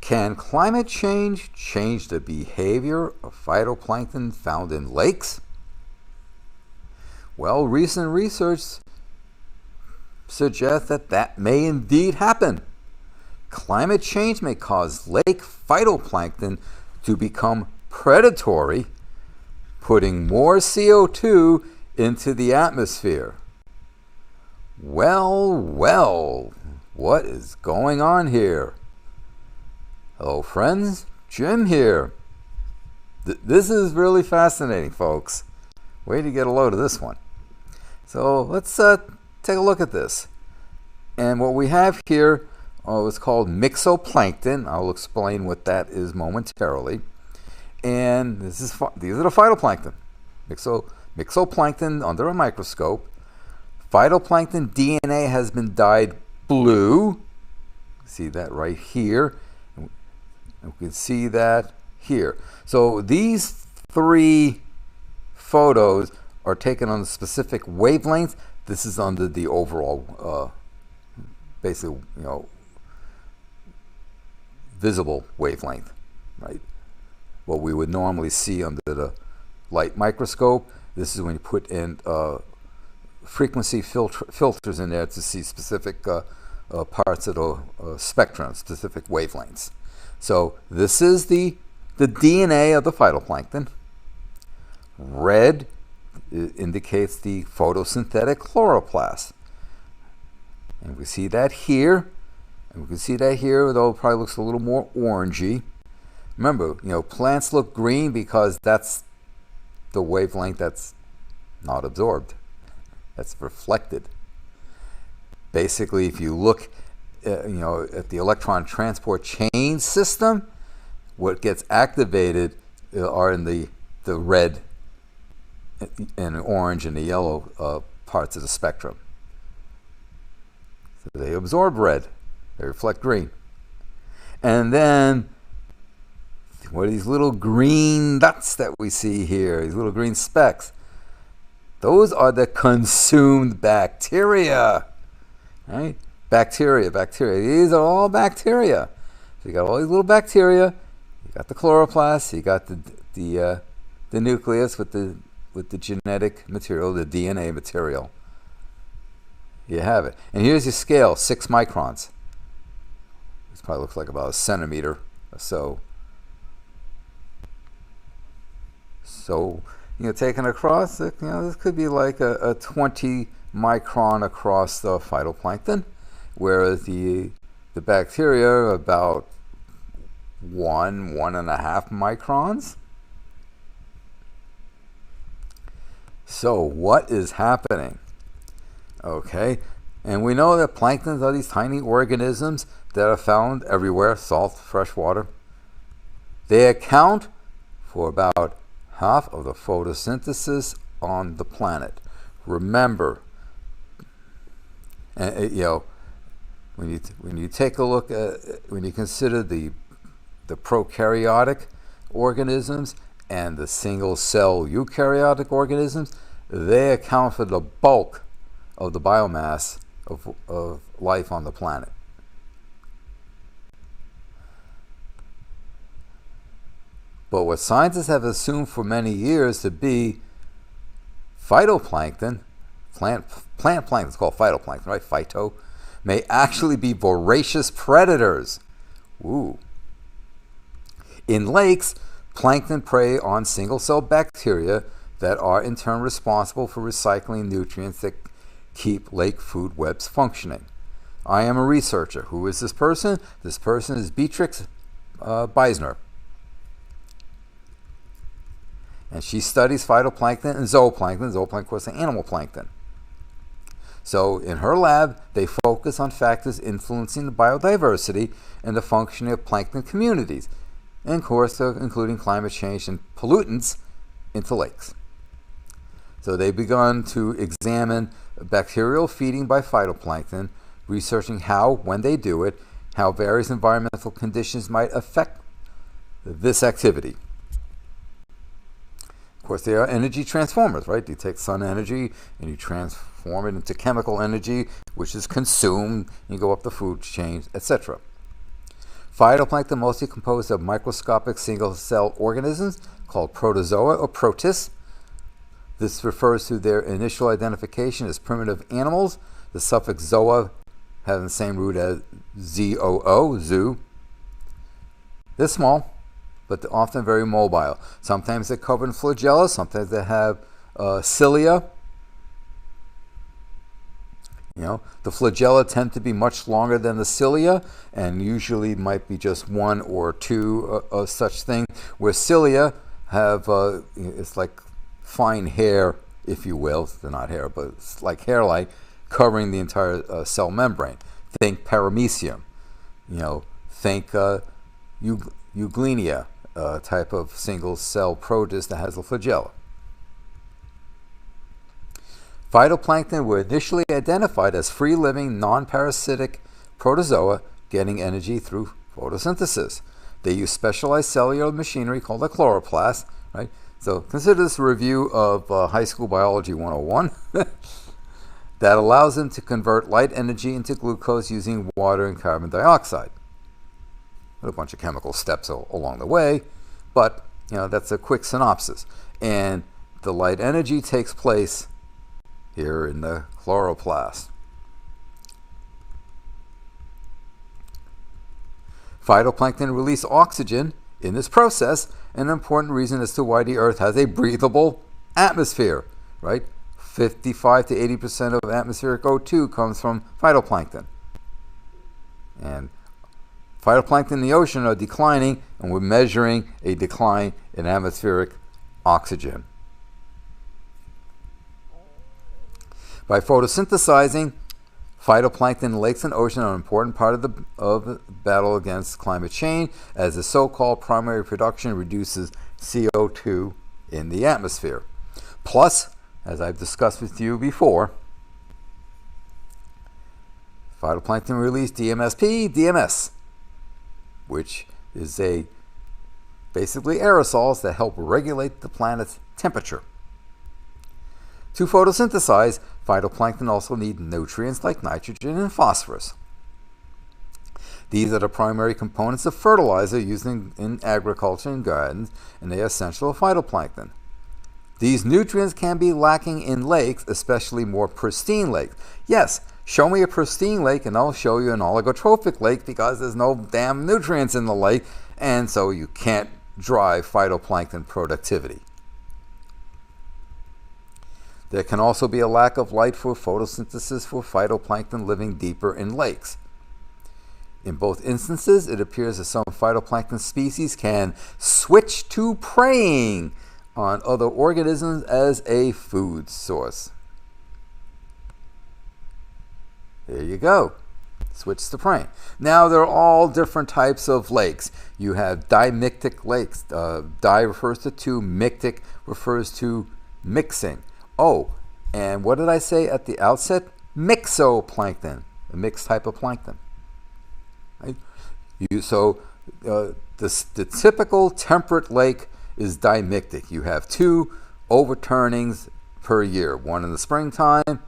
Can climate change change the behavior of phytoplankton found in lakes? Well, recent research suggests that that may indeed happen. Climate change may cause lake phytoplankton to become predatory, putting more CO2 into the atmosphere. Well, what is going on here? Hello friends, Jim here. This is really fascinating, folks. Wait to get a load of this one. So let's take a look at this. And what we have here is called mixoplankton. I'll explain what that is momentarily. And these are the phytoplankton. Mixoplankton under a microscope. Phytoplankton DNA has been dyed blue. See that right here. And we can see that here. So these three photos are taken on a specific wavelength. This is under the overall, basically, visible wavelength, right? What we would normally see under the light microscope. This is when you put in frequency filters in there to see specific parts of the spectrum, specific wavelengths. So this is the DNA of the phytoplankton. Red indicates the photosynthetic chloroplast. And we see that here. And we can see that here, though it probably looks a little more orangey. Remember, plants look green because that's the wavelength that's not absorbed. That's reflected. Basically, if you look at the electron transport chain system, what gets activated are in the red and the orange and the yellow parts of the spectrum. So they absorb red, they reflect green. And then what are these little green dots that we see here, these little green specks? Those are the consumed bacteria, right? Bacteria. These are all bacteria. So you got all these little bacteria. You got the chloroplast. You got the nucleus with the genetic material, the DNA material. You have it. And here's your scale, 6 microns. This probably looks like about a centimeter or so. So, taken across, this could be like a 20 micron across the phytoplankton, whereas the bacteria are about 1.5 microns. So what is happening? Okay, and we know that planktons are these tiny organisms that are found everywhere, salt, fresh water. They account for about half of the photosynthesis on the planet. Remember, when you take a look at, when you consider the prokaryotic organisms and the single-cell eukaryotic organisms, they account for the bulk of the biomass of life on the planet. But what scientists have assumed for many years to be phytoplankton, plant plankton, it's called phytoplankton, right? Phyto, may actually be voracious predators. Ooh. In lakes, plankton prey on single-cell bacteria that are in turn responsible for recycling nutrients that keep lake food webs functioning. I am a researcher. Who is this person? This person is Beatrix Beisner. And she studies phytoplankton and zooplankton. Zooplankton, of course, is animal plankton. So in her lab, they focus on factors influencing the biodiversity and the functioning of plankton communities, and of course, including climate change and pollutants into lakes. So they've begun to examine bacterial feeding by phytoplankton, researching how, when they do it, how various environmental conditions might affect this activity. Of course, they are energy transformers, right? You take sun energy and you transform it into chemical energy, which is consumed, you go up the food chain, etc. Phytoplankton mostly composed of microscopic single-cell organisms called protozoa or protists. This refers to their initial identification as primitive animals. The suffix zoa having the same root as zoo, zoo. They're small, but they're often very mobile. Sometimes they're covered in flagella, sometimes they have cilia. The flagella tend to be much longer than the cilia, and usually might be just one or two of such things, where cilia have, it's like fine hair, if you will. They're not hair, but it's like hair-like, covering the entire cell membrane. Think paramecium, think euglenia, type of single-cell protist that has a flagella. Phytoplankton were initially identified as free-living, non-parasitic protozoa getting energy through photosynthesis. They use specialized cellular machinery called a chloroplast, right? So consider this a review of High School Biology 101 that allows them to convert light energy into glucose using water and carbon dioxide. A bunch of chemical steps along the way, but that's a quick synopsis. And the light energy takes place here in the chloroplast. Phytoplankton release oxygen in this process, an important reason as to why the Earth has a breathable atmosphere, right? 55 to 80% of atmospheric O2 comes from phytoplankton. And phytoplankton in the ocean are declining, and we're measuring a decline in atmospheric oxygen. By photosynthesizing, phytoplankton in lakes and oceans are an important part of the battle against climate change, as the so-called primary production reduces CO2 in the atmosphere. Plus, as I've discussed with you before, phytoplankton release DMS, which is basically aerosols that help regulate the planet's temperature. To photosynthesize, phytoplankton also need nutrients like nitrogen and phosphorus. These are the primary components of fertilizer used in agriculture and gardens, and they are essential to phytoplankton. These nutrients can be lacking in lakes, especially more pristine lakes. Yes, show me a pristine lake and I'll show you an oligotrophic lake, because there's no damn nutrients in the lake, and so you can't drive phytoplankton productivity. There can also be a lack of light for photosynthesis for phytoplankton living deeper in lakes. In both instances, it appears that some phytoplankton species can switch to preying on other organisms as a food source. There you go. Switch to preying. Now, there are all different types of lakes. You have dimictic lakes. Di refers to two, mictic refers to mixing. Oh, and what did I say at the outset? Mixoplankton, a mixed type of plankton. Right? The typical temperate lake is dimictic. You have two overturnings per year, one in the springtime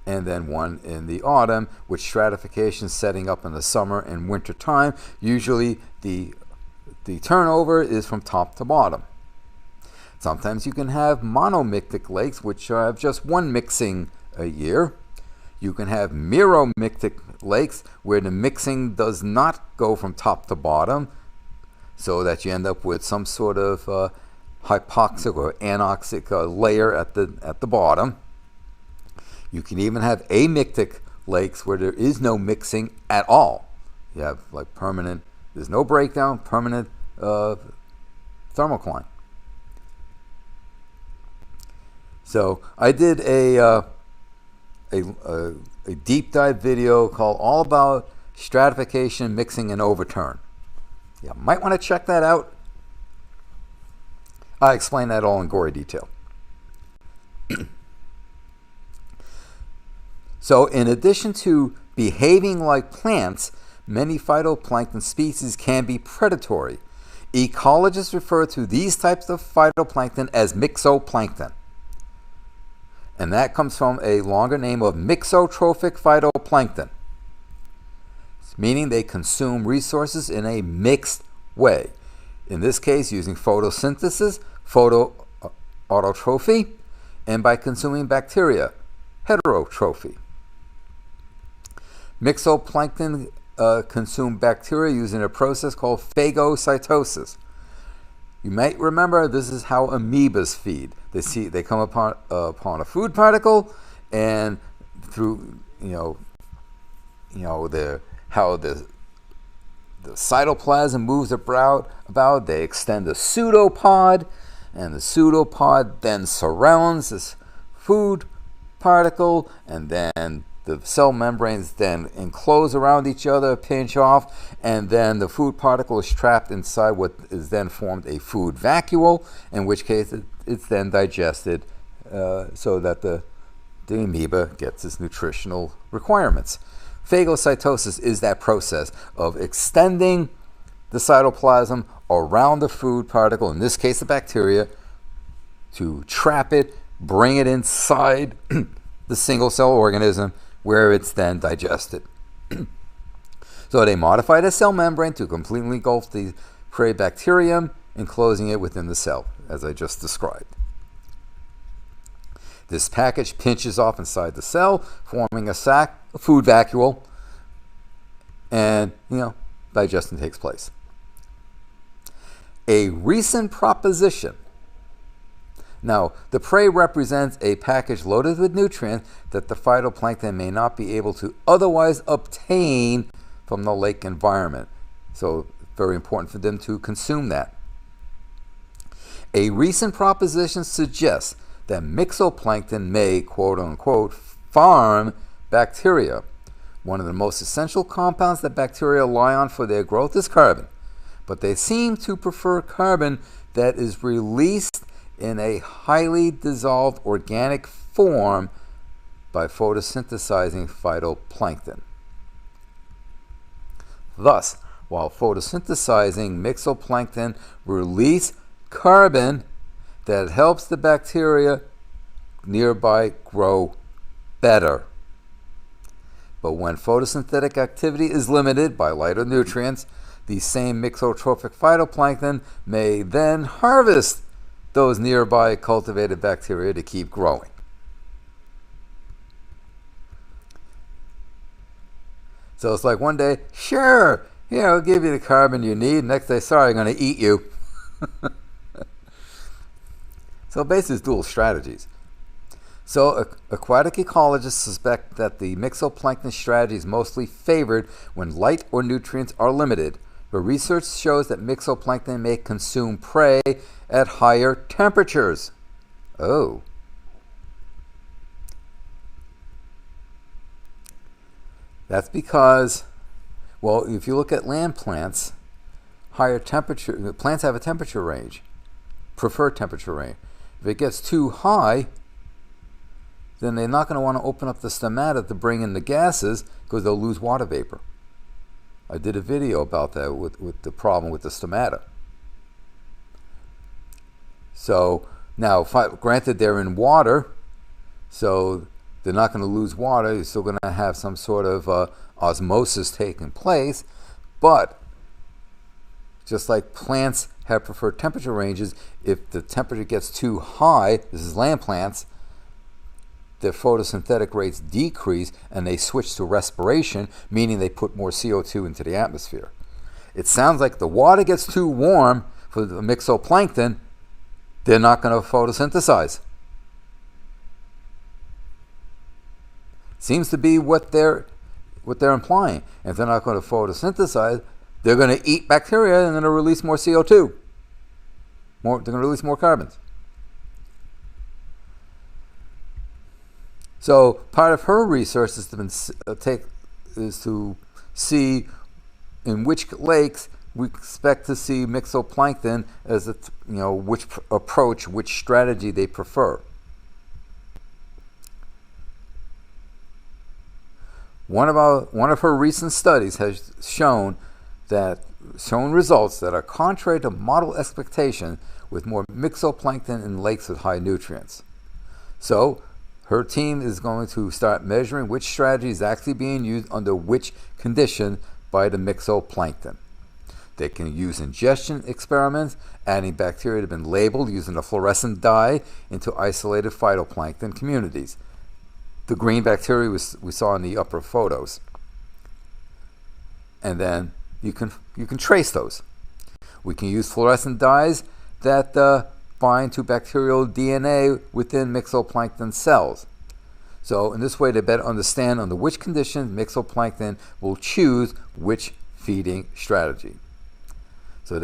and then one in the autumn, with stratification setting up in the summer and winter time. Usually the turnover is from top to bottom. Sometimes you can have monomictic lakes, which have just one mixing a year. You can have meromictic lakes, where the mixing does not go from top to bottom, so that you end up with some sort of hypoxic or anoxic layer at the bottom. You can even have amictic lakes, where there is no mixing at all. You have like permanent, there's no breakdown, permanent thermocline. So I did a deep dive video called all about stratification, mixing, and overturn. You might want to check that out. I explain that all in gory detail. So in addition to behaving like plants, many phytoplankton species can be predatory. Ecologists refer to these types of phytoplankton as mixoplankton. And that comes from a longer name of mixotrophic phytoplankton. meaning they consume resources in a mixed way. In this case, using photosynthesis, autotrophy, and by consuming bacteria, heterotrophy. Myxoplankton consume bacteria using a process called phagocytosis. You might remember this is how amoebas feed. They come upon a food particle, and through how the cytoplasm moves about, they extend a pseudopod, and the pseudopod then surrounds this food particle, and then the cell membranes then enclose around each other, pinch off, and then the food particle is trapped inside what is then formed a food vacuole, in which case it's then digested so that the amoeba gets its nutritional requirements. Phagocytosis is that process of extending the cytoplasm around the food particle, in this case the bacteria, to trap it, bring it inside the single cell organism where it's then digested. So they modify the cell membrane to completely engulf the prey bacterium, enclosing it within the cell, as I just described. This package pinches off inside the cell, forming a food vacuole, and digestion takes place. A recent proposition. Now, the prey represents a package loaded with nutrients that the phytoplankton may not be able to otherwise obtain from the lake environment. So, very important for them to consume that. A recent proposition suggests that myxoplankton may, quote unquote, farm bacteria. One of the most essential compounds that bacteria rely on for their growth is carbon, but they seem to prefer carbon that is released in a highly dissolved organic form by photosynthesizing phytoplankton. Thus, while photosynthesizing, myxoplankton release carbon that helps the bacteria nearby grow better. But when photosynthetic activity is limited by light or nutrients, the same mixotrophic phytoplankton may then harvest those nearby cultivated bacteria to keep growing. So it's like one day, sure, I'll give you the carbon you need. Next day, sorry, I'm going to eat you. So basically, it's dual strategies. So aquatic ecologists suspect that the myxoplankton strategy is mostly favored when light or nutrients are limited, but research shows that myxoplankton may consume prey at higher temperatures. Oh. That's because, well, if you look at land plants, higher temperature, plants have a temperature range, preferred temperature range. If it gets too high, then they're not going to want to open up the stomata to bring in the gases because they'll lose water vapor. I did a video about that with the problem with the stomata. So now, granted they're in water, so they're not going to lose water. You're still going to have some sort of osmosis taking place, but just like plants have preferred temperature ranges, if the temperature gets too high, this is land plants, their photosynthetic rates decrease and they switch to respiration, meaning they put more CO2 into the atmosphere. It sounds like the water gets too warm for the myxoplankton, they're not going to photosynthesize. Seems to be what they're implying. And if they're not going to photosynthesize, they're going to eat bacteria and they're going to release more CO2. They're going to release more carbons. So part of her research is to see in which lakes we expect to see myxoplankton as which approach, which strategy they prefer. One of her recent studies has shown results that are contrary to model expectation, with more myxoplankton in lakes with high nutrients. So her team is going to start measuring which strategy is actually being used under which condition by the myxoplankton. They can use ingestion experiments, adding bacteria that have been labeled using a fluorescent dye into isolated phytoplankton communities. The green bacteria we saw in the upper photos. And then you can trace those. We can use fluorescent dyes that bind to bacterial DNA within myxoplankton cells. So in this way, they better understand under which conditions myxoplankton will choose which feeding strategy. So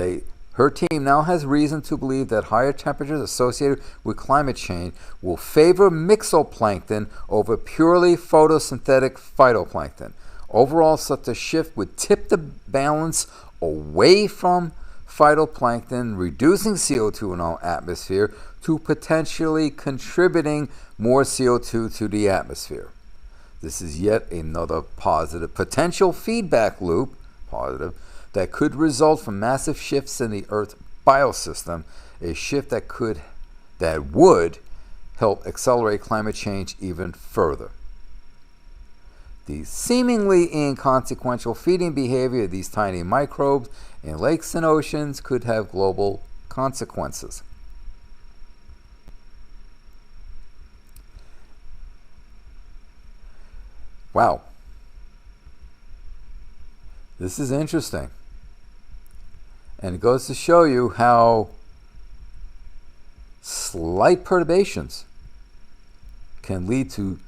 her team now has reason to believe that higher temperatures associated with climate change will favor myxoplankton over purely photosynthetic phytoplankton. Overall, such a shift would tip the balance away from phytoplankton, reducing CO2 in our atmosphere, to potentially contributing more CO2 to the atmosphere. This is yet another positive potential feedback loop, that could result from massive shifts in the Earth biosystem, a shift that would help accelerate climate change even further. The seemingly inconsequential feeding behavior of these tiny microbes in lakes and oceans could have global consequences. Wow. This is interesting. And it goes to show you how slight perturbations can lead to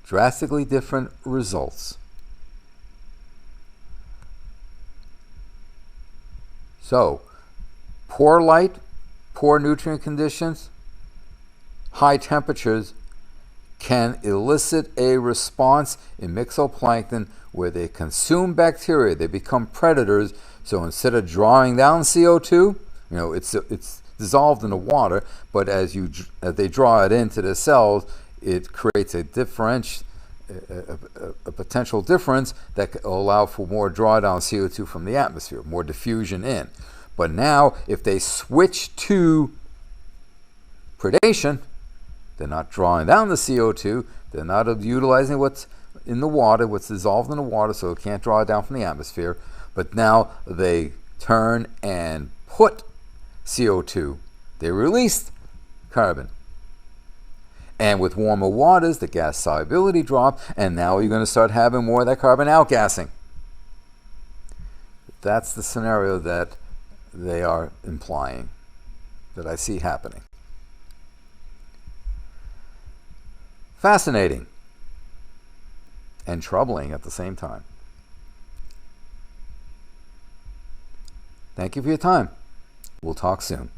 drastically different results. So, poor light, poor nutrient conditions, high temperatures can elicit a response in myxoplankton where they consume bacteria. They become predators. So instead of drawing down CO2, it's dissolved in the water, but as they draw it into the cells, it creates a potential difference that could allow for more drawdown CO2 from the atmosphere, more diffusion in. But now, if they switch to predation, they're not drawing down the CO2, they're not utilizing what's in the water, what's dissolved in the water, so it can't draw it down from the atmosphere, but now they turn and put CO2. They released carbon. And with warmer waters, the gas solubility drops, and now you're going to start having more of that carbon outgassing. That's the scenario that they are implying, that I see happening. Fascinating and troubling at the same time. Thank you for your time. We'll talk soon.